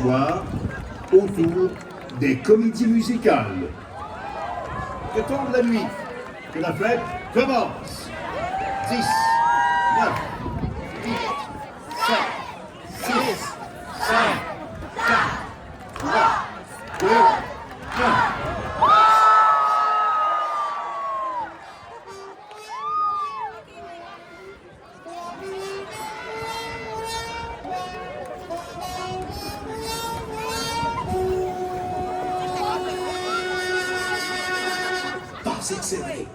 soir autour des comédies musicales. Que tombe la nuit, que la fête commence. 10, 9, 8, 7, 6, 5, 4, 3, 2, 1. Cette série.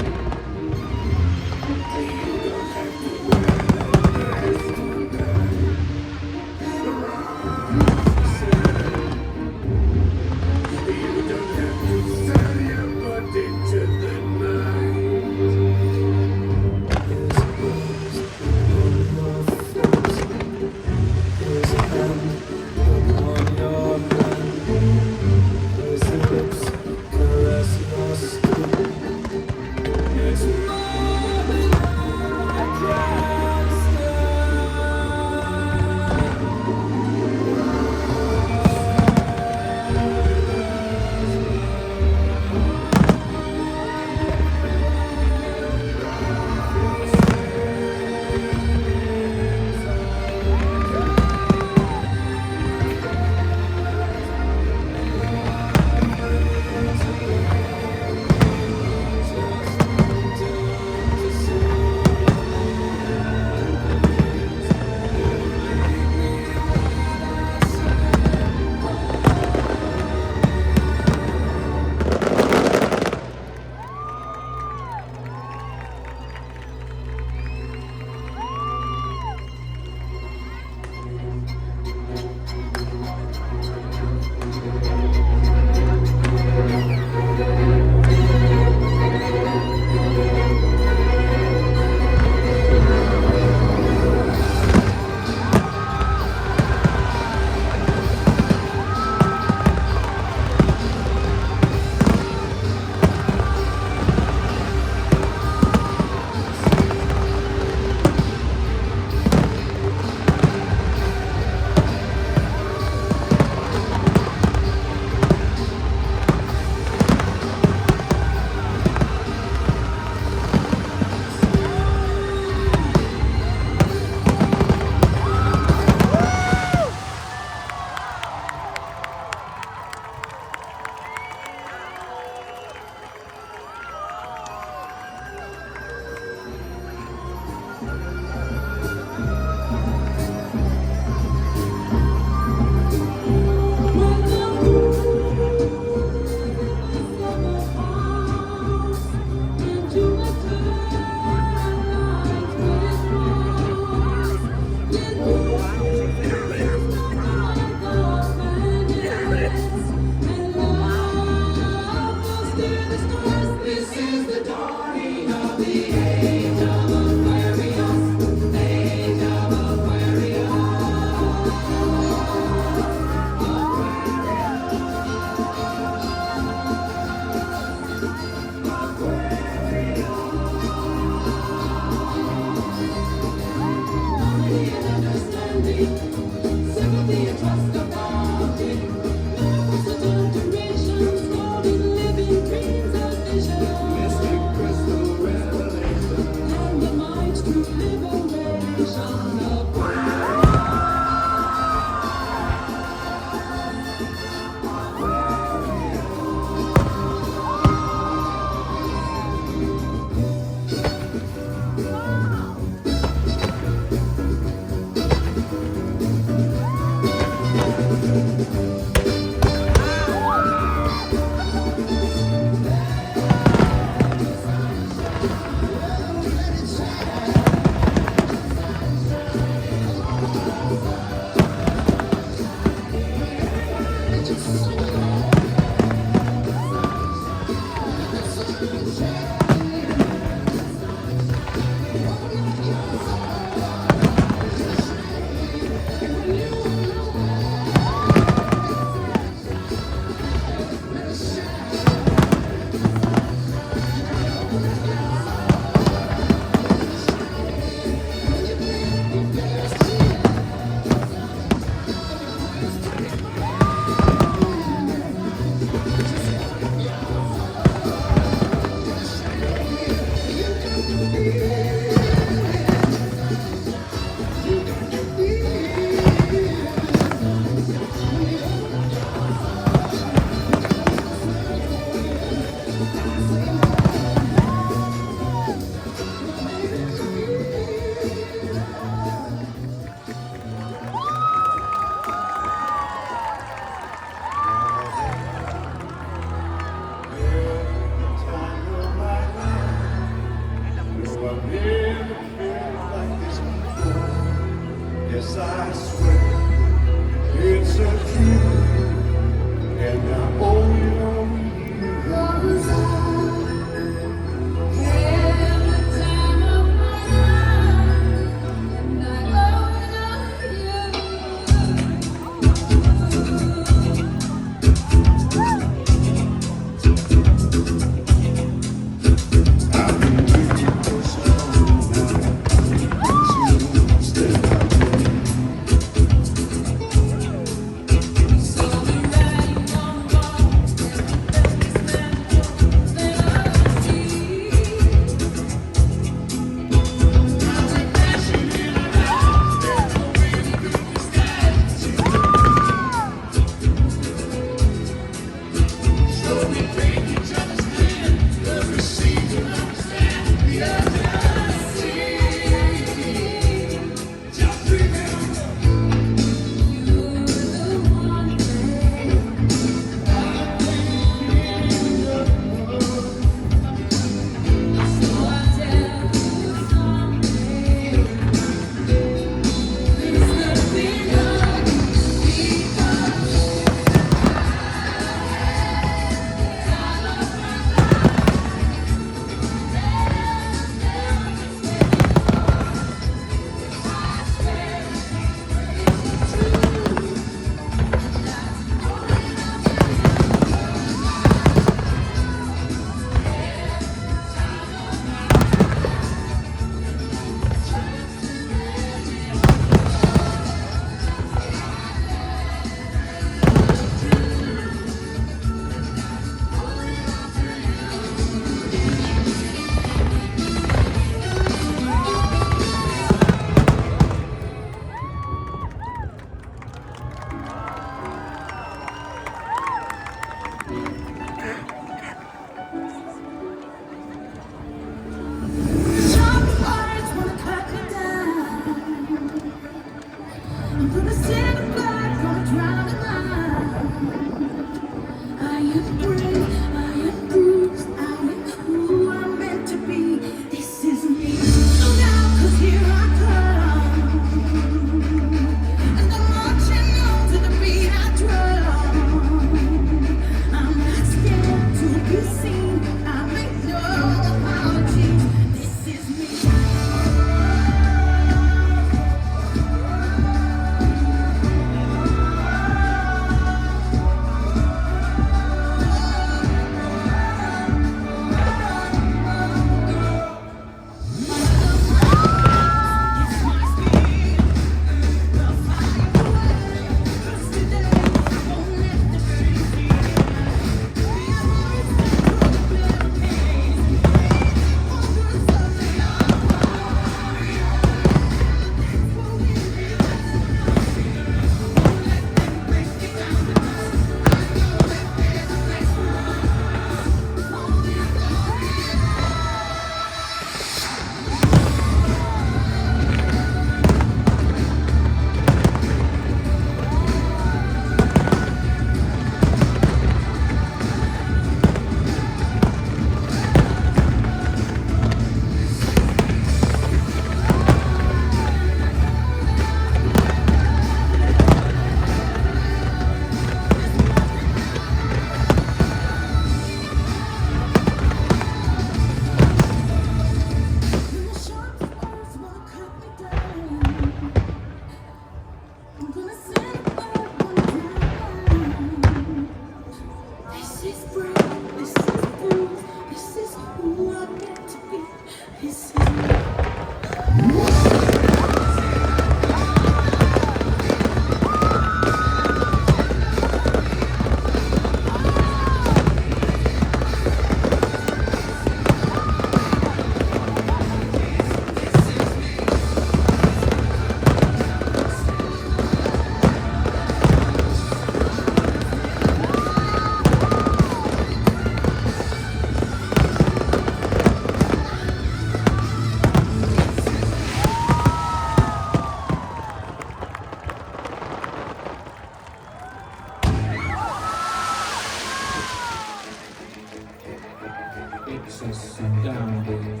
us downbeat.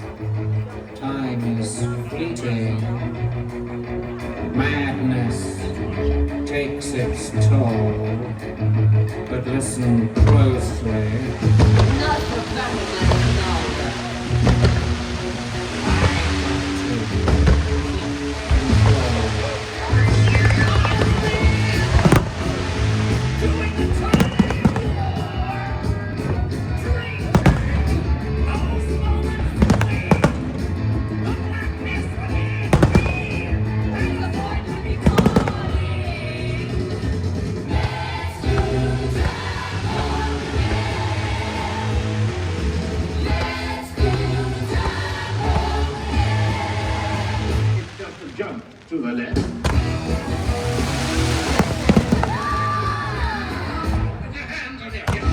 Time is fleeting. Madness takes its toll. But listen closely. Not for very much longer. Just a jump to the left. Put your hands on your hips.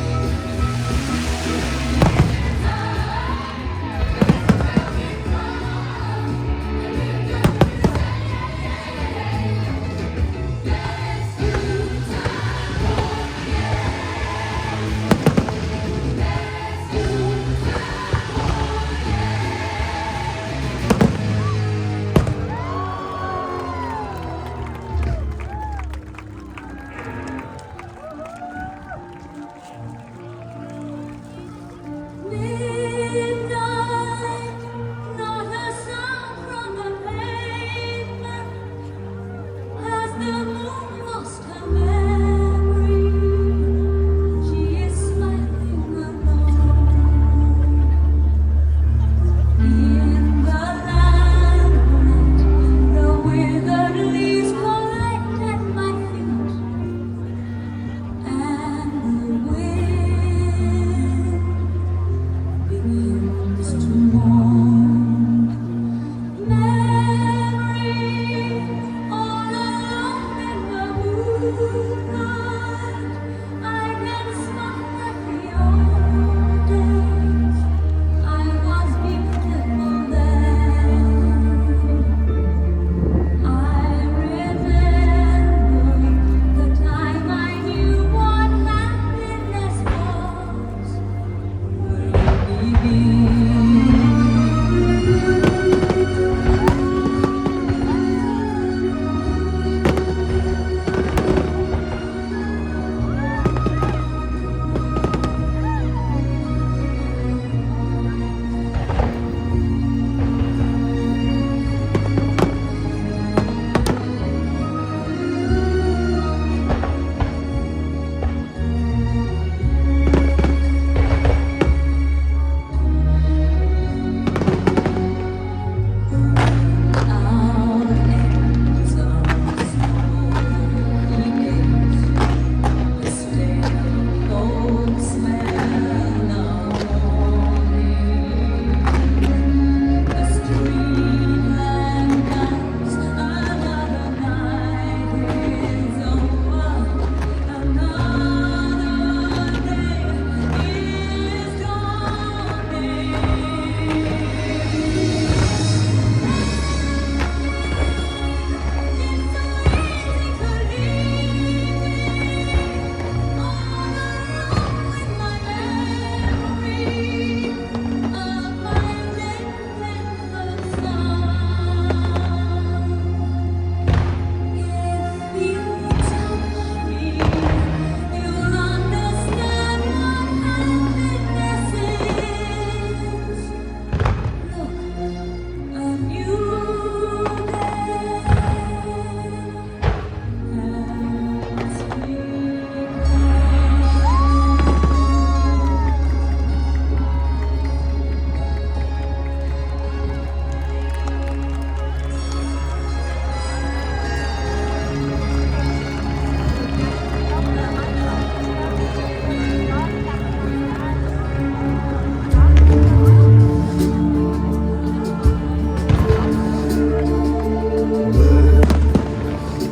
Midnight, not a sound from the pavement. Has the moon lost her memory? She is smiling alone in the land. The withered leaves collect at my feet, and the wind begins to mourn. Memory, all alone in the moonlight, I can smile at the old days. I was beautiful then. I remember the time I knew what happiness was. Where it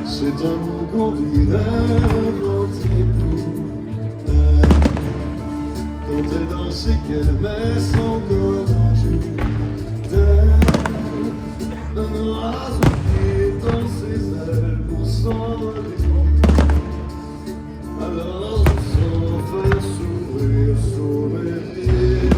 C'est un mot qu'on vit inventé quand elle danse et qu'elle met son corps en jeu. Un oiseau qui est dans ses ailes pour s'envoler. Alors sans faire sourire son métier.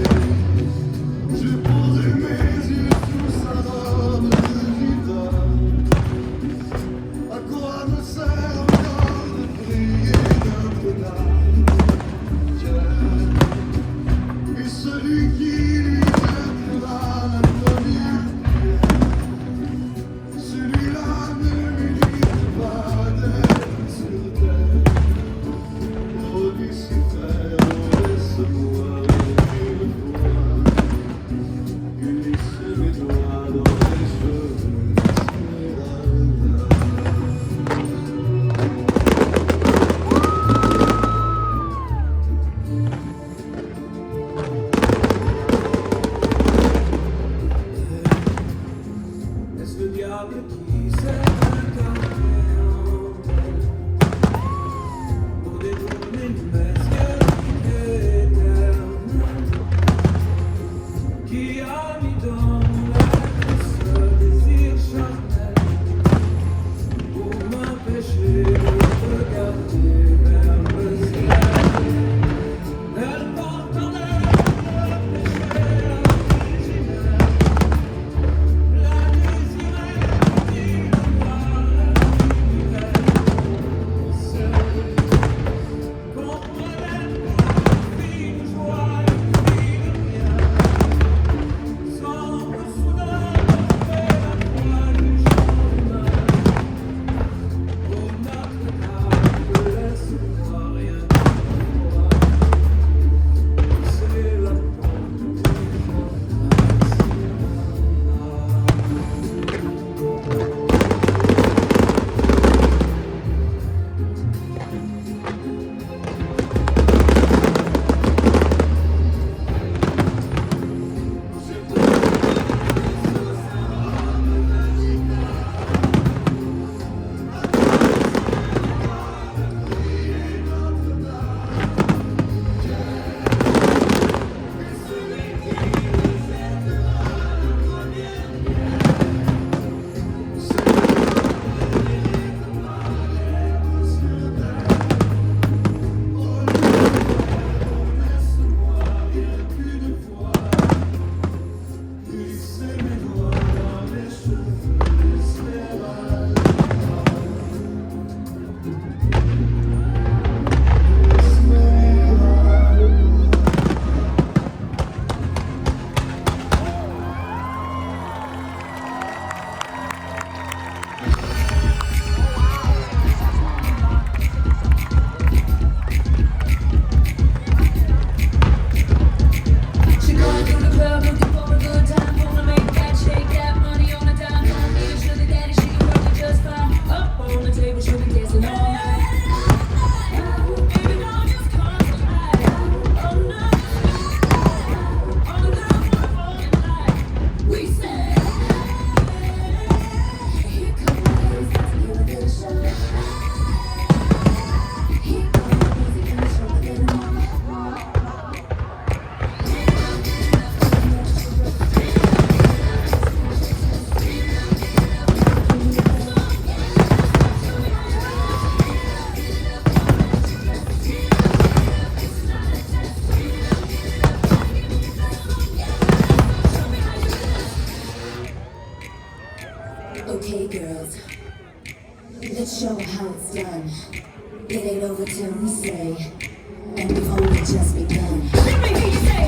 and we've only just begun. Let me hear you say.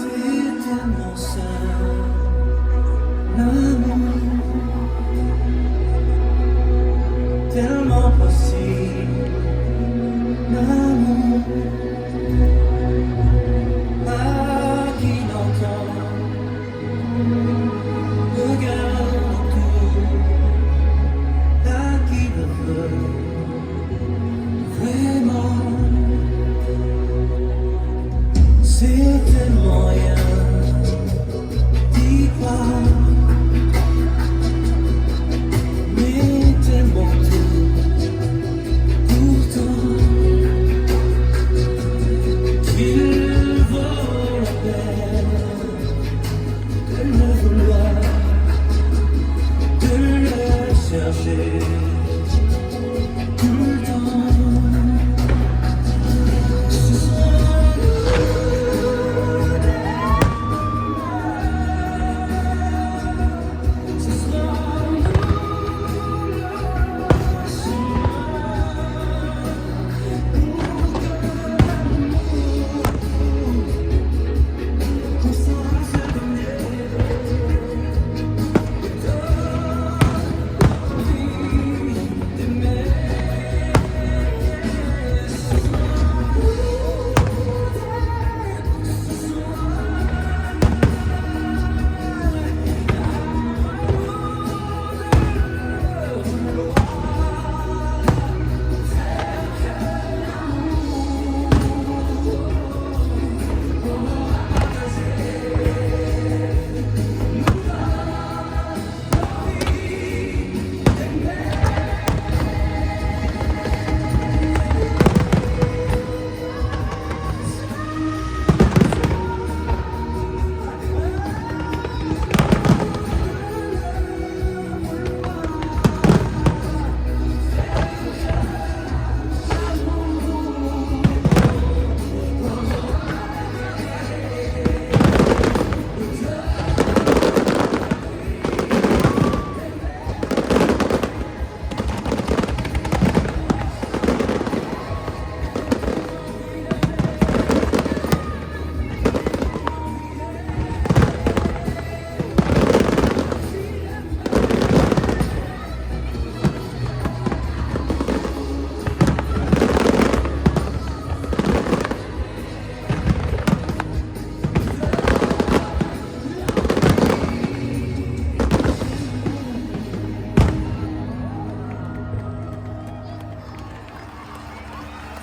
C'est tellement simple, l'amour, tellement possible, l'amour, à qui l'entend, regarde autour, à qui le veut, vraiment. C'est tellement rien d'y croire, mais tellement tout, pourtant, qu'il vaut la peine de le vouloir, de le chercher tout le temps.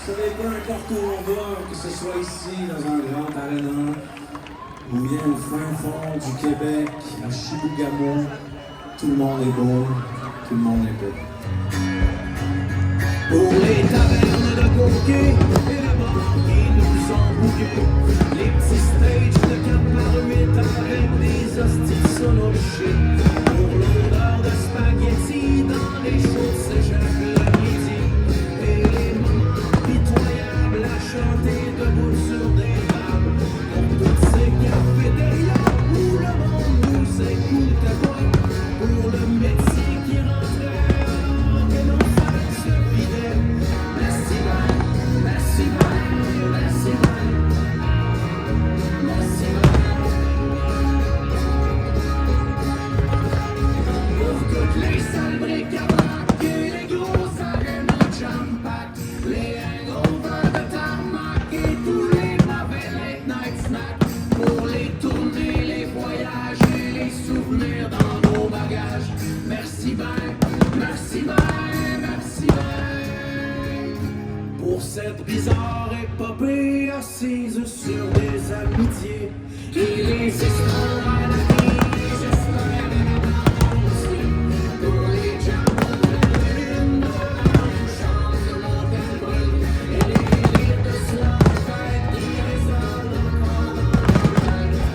Vous savez, peu importe où on va, que ce soit ici, dans un grand aréna, ou bien au fin fond du Québec, à Chibougamau, tout le monde est beau, tout le monde est beau. Pour les tavernes de coquets et de bars qui nous ont bouqués, les petits stages de 4x8 avec des hosties de solo shit, pour l'odeur de spaghetti dans les shows de cégep le midi, et les moments pitoyables à chanter debout sur des tables, pour toutes ces cafétérias où le monde nous écoute à quoi, pour le métier qui rentrait et nos fêtes se vidaient. Merci bien, merci bien, merci bien, merci bien. Pour toutes les salles cette bizarre épopée assise sur des amitiés qui résisteront à la vie. J'espère évidemment aussi pour les diamants de lune, les chants de l'antenne brune et les rires de slapback qui résonnent encore.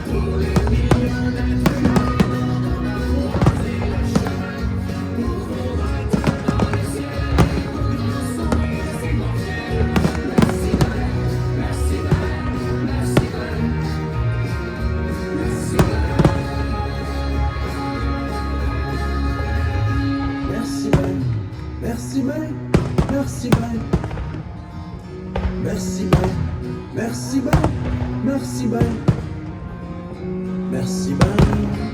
Pour les millions d'êtres humains dont on a croisé le chemin, pour vos êtres dans le ciel et vos grands sourires immortels. Merci ben, merci ben, merci ben, merci ben. Merci ben, merci ben, merci ben. Merci ben, merci ben, merci ben. Merci ben.